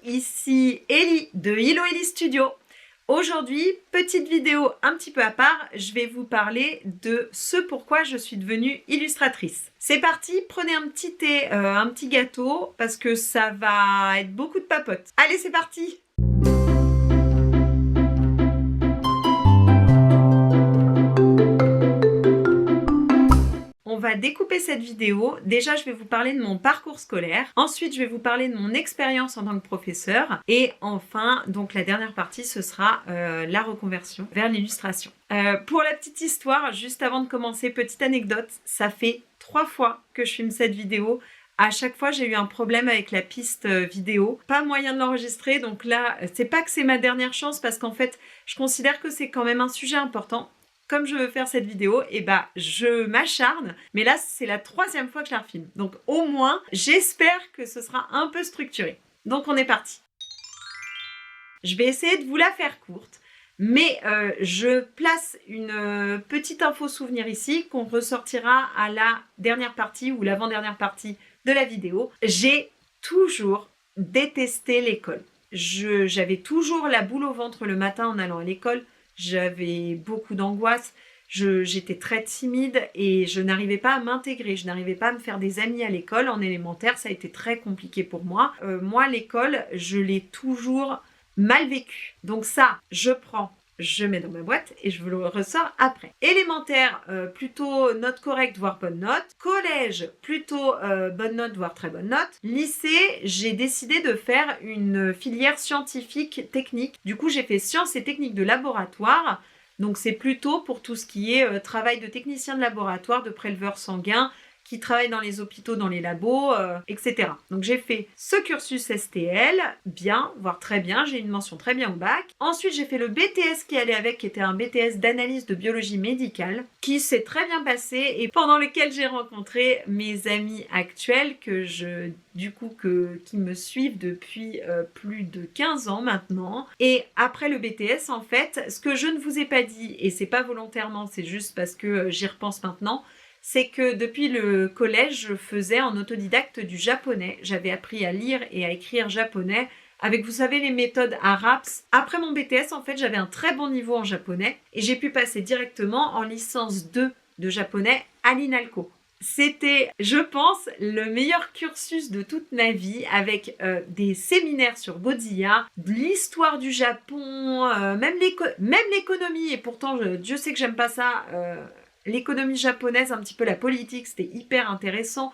ici Ellie de Hello Ellie Studio. Aujourd'hui, petite vidéo un petit peu à part, je vais vous parler de ce pourquoi je suis devenue illustratrice. C'est parti, prenez un petit thé, un petit gâteau, parce que ça va être beaucoup de papote. Allez, c'est parti! On va découper cette vidéo. Déjà, je vais vous parler de mon parcours scolaire. Ensuite, je vais vous parler de mon expérience en tant que professeur. Et enfin, donc la dernière partie, ce sera la reconversion vers l'illustration. Pour la petite histoire, juste avant de commencer, petite anecdote, ça fait 3 fois que je filme cette vidéo. À chaque fois, j'ai eu un problème avec la piste vidéo. Pas moyen de l'enregistrer, donc là, c'est pas que c'est ma dernière chance parce qu'en fait, je considère que c'est quand même un sujet important. Comme je veux faire cette vidéo, je m'acharne, mais là, c'est la 3e fois que je la refilme. Donc au moins, j'espère que ce sera un peu structuré. Donc on est parti. Je vais essayer de vous la faire courte, mais je place une petite info souvenir ici qu'on ressortira à la dernière partie ou l'avant-dernière partie de la vidéo. J'ai toujours détesté l'école. J'avais toujours la boule au ventre le matin en allant à l'école. J'avais beaucoup d'angoisse, j'étais très timide et je n'arrivais pas à m'intégrer, je n'arrivais pas à me faire des amis à l'école. En élémentaire, ça a été très compliqué pour moi. Moi, l'école, je l'ai toujours mal vécu. Donc ça, je mets dans ma boîte et je vous le ressors après. Élémentaire, plutôt note correcte, voire bonne note. Collège, plutôt bonne note, voire très bonne note. Lycée, j'ai décidé de faire une filière scientifique technique. Du coup, j'ai fait sciences et techniques de laboratoire. Donc, c'est plutôt pour tout ce qui est travail de technicien de laboratoire, de préleveur sanguin, qui travaille dans les hôpitaux, dans les labos, etc. Donc j'ai fait ce cursus STL, bien, voire très bien, j'ai une mention très bien au bac. Ensuite j'ai fait le BTS qui allait avec, qui était un BTS d'analyse de biologie médicale, qui s'est très bien passé et pendant lequel j'ai rencontré mes amis actuels qui me suivent depuis plus de 15 ans maintenant. Et après le BTS, en fait, ce que je ne vous ai pas dit, et c'est pas volontairement, c'est juste parce que j'y repense maintenant, c'est que depuis le collège, je faisais en autodidacte du japonais. J'avais appris à lire et à écrire japonais avec, vous savez, les méthodes ARAPS. Après mon BTS, en fait, j'avais un très bon niveau en japonais et j'ai pu passer directement en licence 2 de japonais à l'INALCO. C'était, je pense, le meilleur cursus de toute ma vie avec des séminaires sur Baudiya, de l'histoire du Japon, même l'économie. Et pourtant, Dieu sait que j'aime pas ça. L'économie japonaise, un petit peu la politique, c'était hyper intéressant.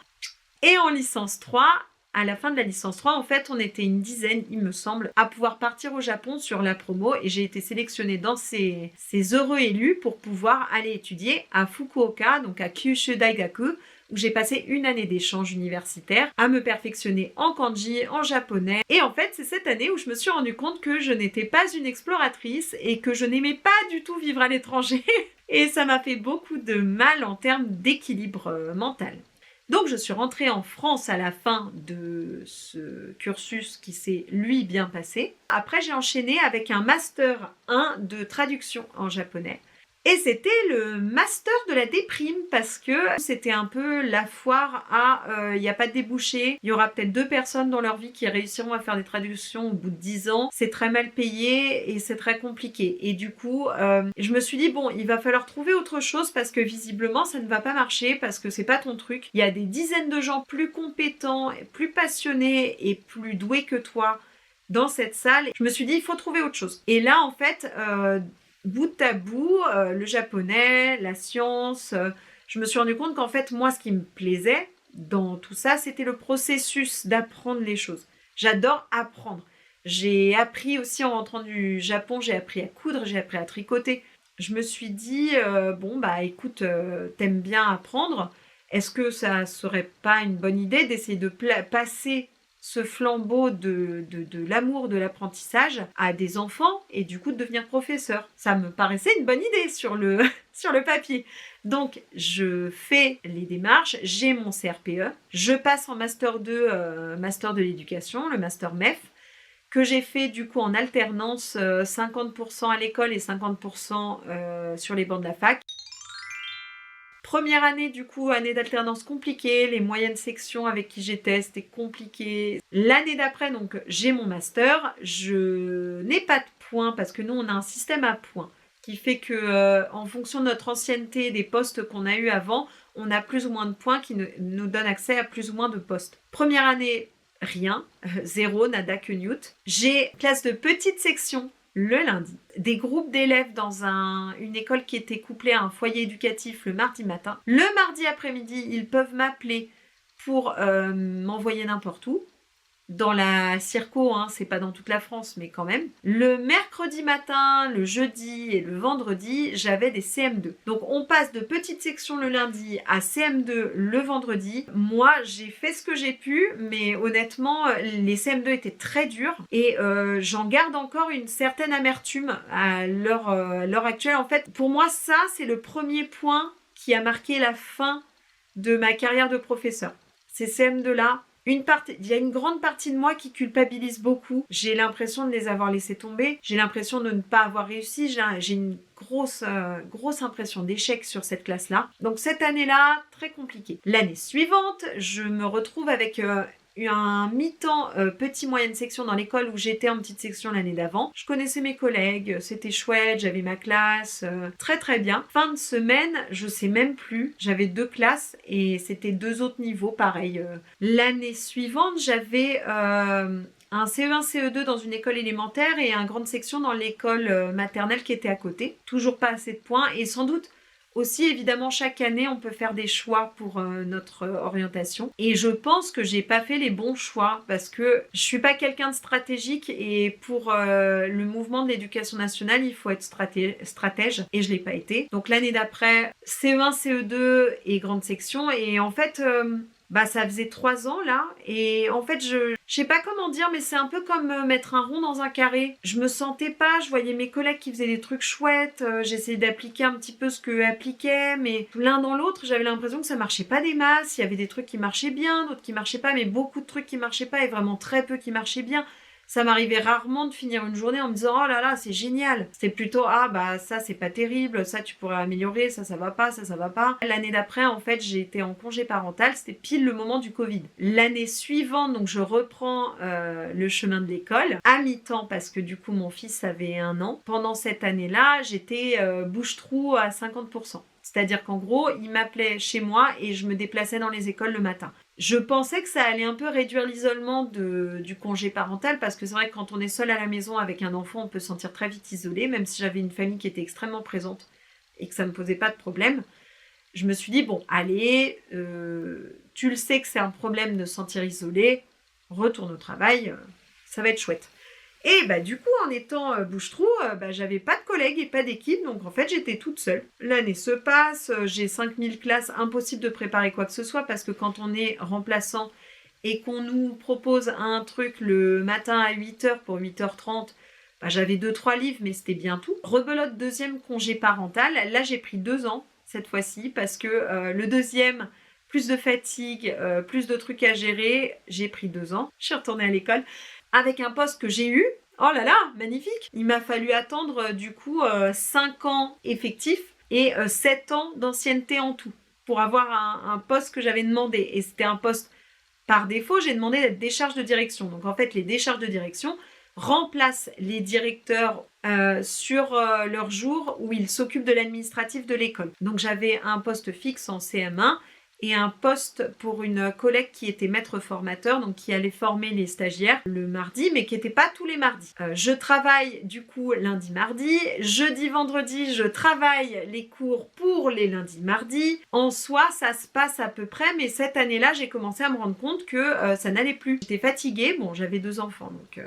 Et en licence 3, à la fin de la licence 3, en fait, on était une dizaine, il me semble, à pouvoir partir au Japon sur la promo. Et j'ai été sélectionnée dans ces heureux élus pour pouvoir aller étudier à Fukuoka, donc à Kyushu Daigaku, où j'ai passé une année d'échange universitaire à me perfectionner en kanji, en japonais. Et en fait, c'est cette année où je me suis rendu compte que je n'étais pas une exploratrice et que je n'aimais pas du tout vivre à l'étranger. Et ça m'a fait beaucoup de mal en termes d'équilibre mental. Donc je suis rentrée en France à la fin de ce cursus qui s'est, lui, bien passé. Après, j'ai enchaîné avec un Master 1 de traduction en japonais. Et c'était le master de la déprime parce que c'était un peu la foire à il n'y a pas de débouché. Il y aura peut-être 2 personnes dans leur vie qui réussiront à faire des traductions au bout de 10 ans. C'est très mal payé et c'est très compliqué. Et du coup, je me suis dit, bon, il va falloir trouver autre chose parce que visiblement, ça ne va pas marcher parce que c'est pas ton truc. Il y a des dizaines de gens plus compétents, plus passionnés et plus doués que toi dans cette salle. Je me suis dit, il faut trouver autre chose. Et là, en fait... bout à bout, le japonais, la science, je me suis rendu compte qu'en fait, moi, ce qui me plaisait dans tout ça, c'était le processus d'apprendre les choses. J'adore apprendre. J'ai appris aussi en rentrant du Japon, j'ai appris à coudre, j'ai appris à tricoter. Je me suis dit, écoute, t'aimes bien apprendre, est-ce que ça serait pas une bonne idée d'essayer de passer ce flambeau de l'amour de l'apprentissage à des enfants et du coup de devenir professeur. Ça me paraissait une bonne idée sur le papier. Donc, je fais les démarches, j'ai mon CRPE, je passe en Master 2, Master de l'éducation, le Master MEF, que j'ai fait du coup en alternance 50% à l'école et 50% sur les bancs de la fac. Première année, du coup, année d'alternance compliquée, les moyennes sections avec qui j'étais, c'était compliqué. L'année d'après, donc, j'ai mon master. Je n'ai pas de points parce que nous, on a un système à points qui fait que, en fonction de notre ancienneté des postes qu'on a eu avant, on a plus ou moins de points qui nous donnent accès à plus ou moins de postes. Première année, rien, zéro, nada que newt. J'ai classe de petite section le lundi, des groupes d'élèves dans une école qui était couplée à un foyer éducatif le mardi matin. Le mardi après-midi, ils peuvent m'appeler pour m'envoyer n'importe où. Dans la circo, hein, c'est pas dans toute la France, mais quand même. Le mercredi matin, le jeudi et le vendredi, j'avais des CM2. Donc on passe de petite section le lundi à CM2 le vendredi. Moi, j'ai fait ce que j'ai pu, mais honnêtement, les CM2 étaient très durs et j'en garde encore une certaine amertume à l'heure actuelle. En fait, pour moi, ça, c'est le premier point qui a marqué la fin de ma carrière de professeur. Ces CM2-là, il y a une grande partie de moi qui culpabilise beaucoup. J'ai l'impression de les avoir laissés tomber. J'ai l'impression de ne pas avoir réussi. J'ai une grosse impression d'échec sur cette classe-là. Donc cette année-là, très compliquée. L'année suivante, je me retrouve avec un mi-temps petit moyenne section dans l'école où j'étais en petite section l'année d'avant. Je connaissais mes collègues, c'était chouette, j'avais ma classe, très très bien. Fin de semaine, je sais même plus, j'avais 2 classes et c'était 2 autres niveaux, pareil. L'année suivante, j'avais un CE1, CE2 dans une école élémentaire et une grande section dans l'école maternelle qui était à côté. Toujours pas assez de points et sans doute aussi, évidemment, chaque année, on peut faire des choix pour notre orientation. Et je pense que j'ai pas fait les bons choix parce que je suis pas quelqu'un de stratégique et pour le mouvement de l'éducation nationale, il faut être stratège et je l'ai pas été. Donc l'année d'après, CE1, CE2 et grande section et en fait... ça faisait 3 ans là et en fait je sais pas comment dire mais c'est un peu comme mettre un rond dans un carré. Je me sentais pas, je voyais mes collègues qui faisaient des trucs chouettes, j'essayais d'appliquer un petit peu ce qu'eux appliquaient mais l'un dans l'autre j'avais l'impression que ça marchait pas des masses, il y avait des trucs qui marchaient bien, d'autres qui marchaient pas mais beaucoup de trucs qui marchaient pas et vraiment très peu qui marchaient bien. Ça m'arrivait rarement de finir une journée en me disant « Oh là là, c'est génial !» C'était plutôt « Ah bah ça c'est pas terrible, ça tu pourrais améliorer, ça va pas, ça va pas. » L'année d'après, en fait, j'ai été en congé parental, c'était pile le moment du Covid. L'année suivante, donc je reprends le chemin de l'école, à mi-temps parce que du coup mon fils avait 1 an. Pendant cette année-là, j'étais bouche-trou à 50%. C'est-à-dire qu'en gros, il m'appelait chez moi et je me déplaçais dans les écoles le matin. Je pensais que ça allait un peu réduire l'isolement du congé parental parce que c'est vrai que quand on est seul à la maison avec un enfant, on peut se sentir très vite isolé, même si j'avais une famille qui était extrêmement présente et que ça ne me posait pas de problème. Je me suis dit, bon, allez, tu le sais que c'est un problème de se sentir isolé, retourne au travail, ça va être chouette. Et du coup, en étant bouche-trou, j'avais pas de collègues et pas d'équipe, donc en fait, j'étais toute seule. L'année se passe, j'ai 5000 classes, impossible de préparer quoi que ce soit, parce que quand on est remplaçant et qu'on nous propose un truc le matin à 8h pour 8h30, j'avais 2-3 livres, mais c'était bien tout. Rebelote, deuxième congé parental, là j'ai pris 2 ans, cette fois-ci, parce que le deuxième, plus de fatigue, plus de trucs à gérer, j'ai pris 2 ans. Je suis retournée à l'école. Avec un poste que j'ai eu, oh là là, magnifique. Il m'a fallu attendre du coup 5 ans effectifs et 7 ans d'ancienneté en tout pour avoir un poste que j'avais demandé. Et c'était un poste par défaut, j'ai demandé d'être décharge de direction. Donc en fait, les décharges de direction remplacent les directeurs sur leur jour où ils s'occupent de l'administratif de l'école. Donc j'avais un poste fixe en CM1 et un poste pour une collègue qui était maître formateur, donc qui allait former les stagiaires le mardi, mais qui n'était pas tous les mardis. Je travaille du coup lundi, mardi, jeudi, vendredi, je travaille les cours pour les lundis, mardis. En soi, ça se passe à peu près, mais cette année-là, j'ai commencé à me rendre compte que ça n'allait plus. J'étais fatiguée, bon, j'avais 2 enfants, donc...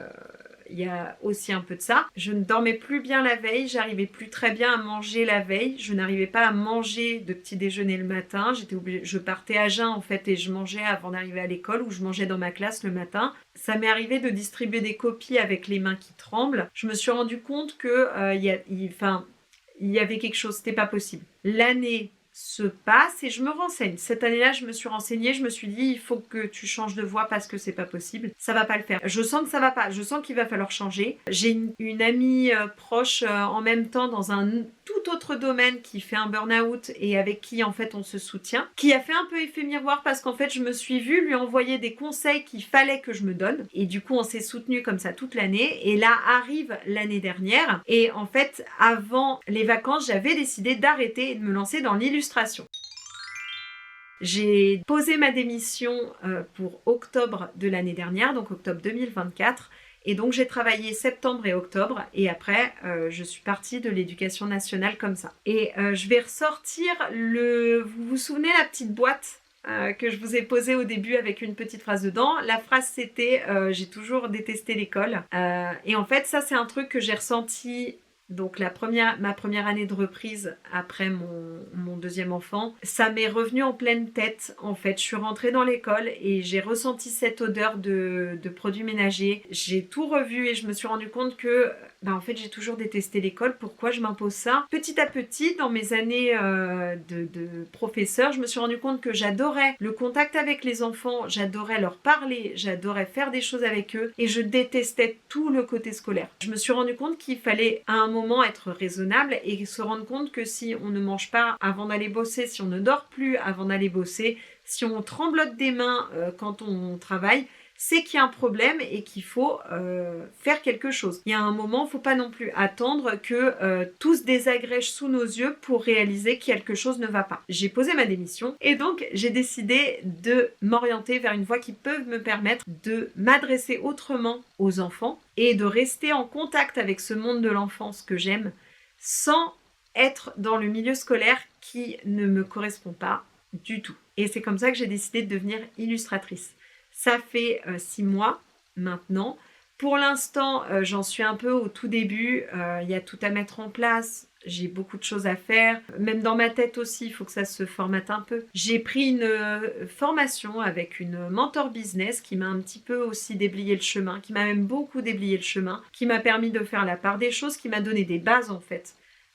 il y a aussi un peu de ça. Je ne dormais plus bien la veille, j'arrivais plus très bien à manger la veille, je n'arrivais pas à manger de petit déjeuner le matin, je partais à jeun en fait et je mangeais avant d'arriver à l'école ou je mangeais dans ma classe le matin. Ça m'est arrivé de distribuer des copies avec les mains qui tremblent. Je me suis rendu compte que il y avait quelque chose, c'était pas possible. L'année se passe et je me renseigne. Cette année-là, je me suis renseignée, je me suis dit, il faut que tu changes de voie parce que c'est pas possible. Ça va pas le faire. Je sens que ça va pas. Je sens qu'il va falloir changer. J'ai une amie proche en même temps dans un tout autre domaine qui fait un burn-out et avec qui en fait on se soutient, qui a fait un peu effet miroir parce qu'en fait je me suis vue lui envoyer des conseils qu'il fallait que je me donne et du coup on s'est soutenu comme ça toute l'année et là arrive l'année dernière et en fait avant les vacances j'avais décidé d'arrêter et de me lancer dans l'illustration. J'ai posé ma démission pour octobre de l'année dernière, donc octobre 2024. Et donc j'ai travaillé septembre et octobre et après je suis partie de l'éducation nationale comme ça. Et je vais ressortir vous vous souvenez la petite boîte que je vous ai posée au début avec une petite phrase dedans. La phrase c'était j'ai toujours détesté l'école. Et en fait ça c'est un truc que j'ai ressenti. Donc ma première année de reprise après mon deuxième enfant, ça m'est revenu en pleine tête en fait. Je suis rentrée dans l'école et j'ai ressenti cette odeur de produits ménagers. J'ai tout revu et je me suis rendu compte que en fait j'ai toujours détesté l'école. Pourquoi je m'impose ça? Petit à petit dans mes années de professeur, je me suis rendu compte que j'adorais le contact avec les enfants, j'adorais leur parler, j'adorais faire des choses avec eux et je détestais tout le côté scolaire. Je me suis rendu compte qu'il fallait à un moment être raisonnable et se rendre compte que si on ne mange pas avant d'aller bosser, si on ne dort plus avant d'aller bosser, si on tremblote des mains quand on travaille, c'est qu'il y a un problème et qu'il faut faire quelque chose. Il y a un moment, il ne faut pas non plus attendre que tout se désagrège sous nos yeux pour réaliser que quelque chose ne va pas. J'ai posé ma démission et donc j'ai décidé de m'orienter vers une voie qui peut me permettre de m'adresser autrement aux enfants et de rester en contact avec ce monde de l'enfance que j'aime sans être dans le milieu scolaire qui ne me correspond pas du tout. Et c'est comme ça que j'ai décidé de devenir illustratrice. Ça fait 6 mois maintenant. Pour l'instant, j'en suis un peu au tout début. Il y a tout à mettre en place. J'ai beaucoup de choses à faire. Même dans ma tête aussi, il faut que ça se formate un peu. J'ai pris une formation avec une mentor business qui m'a un petit peu aussi déblayé le chemin, qui m'a même beaucoup déblayé le chemin, qui m'a permis de faire la part des choses, qui m'a donné des bases en fait,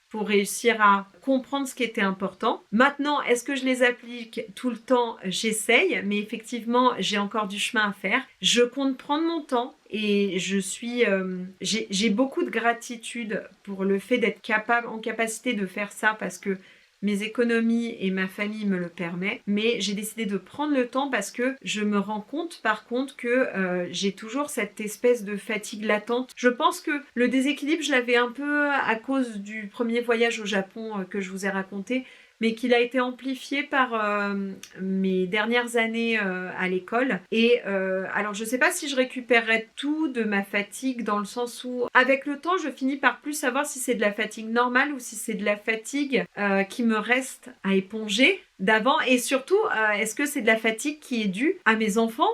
pour réussir à comprendre ce qui était important. Maintenant, est-ce que je les applique tout le temps? J'essaye, mais effectivement, j'ai encore du chemin à faire. Je compte prendre mon temps et j'ai beaucoup de gratitude pour le fait d'être en capacité de faire ça parce que mes économies et ma famille me le permettent, mais j'ai décidé de prendre le temps parce que je me rends compte par contre que j'ai toujours cette espèce de fatigue latente. Je pense que le déséquilibre, je l'avais un peu à cause du premier voyage au Japon que je vous ai raconté, mais qu'il a été amplifié par mes dernières années à l'école. Et alors je sais pas si je récupérerai tout de ma fatigue dans le sens où avec le temps je finis par plus savoir si c'est de la fatigue normale ou si c'est de la fatigue qui me reste à éponger d'avant et surtout est-ce que c'est de la fatigue qui est due à mes enfants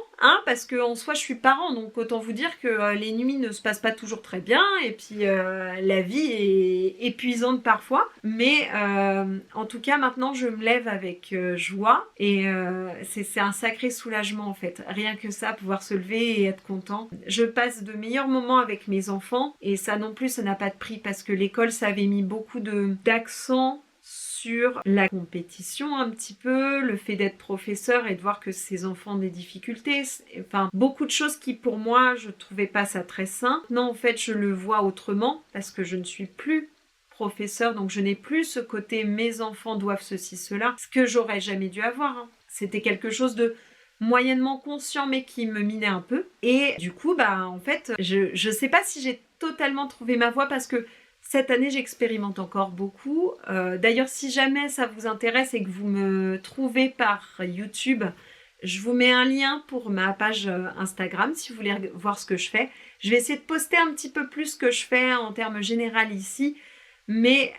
parce que en soi je suis parent donc autant vous dire que les nuits ne se passent pas toujours très bien et puis la vie est épuisante parfois mais en tout cas maintenant je me lève avec joie et c'est un sacré soulagement en fait, rien que ça, pouvoir se lever et être content. Je passe de meilleurs moments avec mes enfants et ça non plus ça n'a pas de prix parce que l'école ça avait mis beaucoup d'accent sur la compétition un petit peu, le fait d'être professeur et de voir que ces enfants ont des difficultés, enfin beaucoup de choses qui pour moi je trouvais pas ça très sain. Non en fait je le vois autrement parce que je ne suis plus professeur donc je n'ai plus ce côté mes enfants doivent ceci cela, ce que j'aurais jamais dû avoir. C'était quelque chose de moyennement conscient mais qui me minait un peu et du coup en fait je sais pas si j'ai totalement trouvé ma voie parce que cette année, j'expérimente encore beaucoup. D'ailleurs, si jamais ça vous intéresse et que vous me trouvez par YouTube, je vous mets un lien pour ma page Instagram si vous voulez voir ce que je fais. Je vais essayer de poster un petit peu plus ce que je fais en termes généraux ici. Mais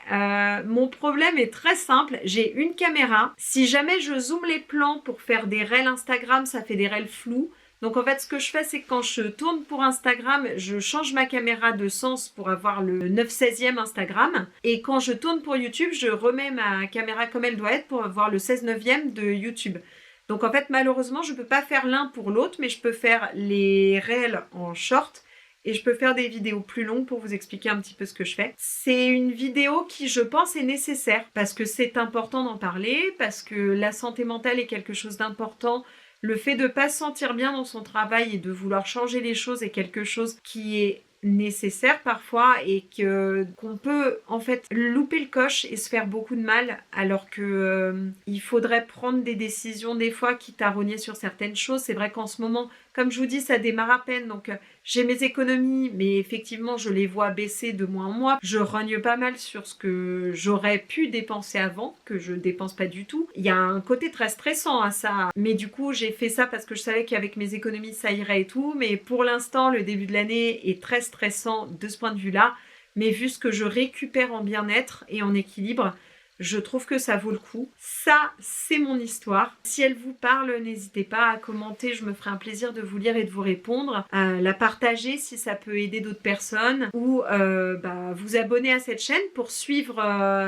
mon problème est très simple. J'ai une caméra. Si jamais je zoome les plans pour faire des reels Instagram, ça fait des reels flous. Donc en fait ce que je fais c'est que quand je tourne pour Instagram, je change ma caméra de sens pour avoir le 9/16e Instagram et quand je tourne pour YouTube, je remets ma caméra comme elle doit être pour avoir le 16/9e de YouTube. Donc en fait malheureusement je peux pas faire l'un pour l'autre mais je peux faire les réels en short et je peux faire des vidéos plus longues pour vous expliquer un petit peu ce que je fais. C'est une vidéo qui, je pense, est nécessaire parce que c'est important d'en parler, parce que la santé mentale est quelque chose d'important. Le fait de ne pas se sentir bien dans son travail et de vouloir changer les choses est quelque chose qui est nécessaire parfois et qu'on peut en fait louper le coche et se faire beaucoup de mal alors que il faudrait prendre des décisions des fois quitte à rogner sur certaines choses. C'est vrai qu'en ce moment, comme je vous dis, ça démarre à peine, donc j'ai mes économies, mais effectivement je les vois baisser de mois en mois. Je rogne pas mal sur ce que j'aurais pu dépenser avant, que je dépense pas du tout. Il y a un côté très stressant à ça, mais du coup j'ai fait ça parce que je savais qu'avec mes économies ça irait et tout, mais pour l'instant le début de l'année est très stressant de ce point de vue-là, mais vu ce que je récupère en bien-être et en équilibre, je trouve que ça vaut le coup. Ça, c'est mon histoire. Si elle vous parle, n'hésitez pas à commenter, je me ferai un plaisir de vous lire et de vous répondre. La partager si ça peut aider d'autres personnes ou vous abonner à cette chaîne pour suivre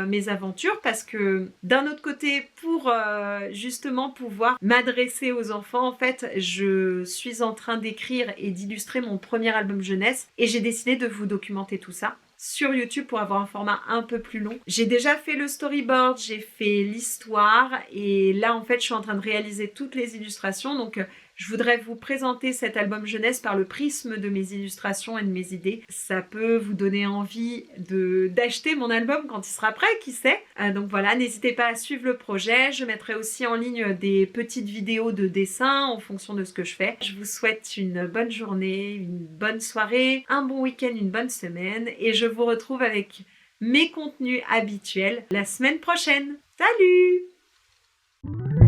mes aventures parce que d'un autre côté, pour justement pouvoir m'adresser aux enfants, en fait, je suis en train d'écrire et d'illustrer mon premier album jeunesse et j'ai décidé de vous documenter tout ça sur YouTube pour avoir un format un peu plus long. J'ai déjà fait le storyboard, j'ai fait l'histoire et là en fait je suis en train de réaliser toutes les illustrations donc je voudrais vous présenter cet album jeunesse par le prisme de mes illustrations et de mes idées. Ça peut vous donner envie d'acheter mon album quand il sera prêt, qui sait. Donc voilà, n'hésitez pas à suivre le projet. Je mettrai aussi en ligne des petites vidéos de dessin en fonction de ce que je fais. Je vous souhaite une bonne journée, une bonne soirée, un bon week-end, une bonne semaine et je vous retrouve avec mes contenus habituels la semaine prochaine. Salut!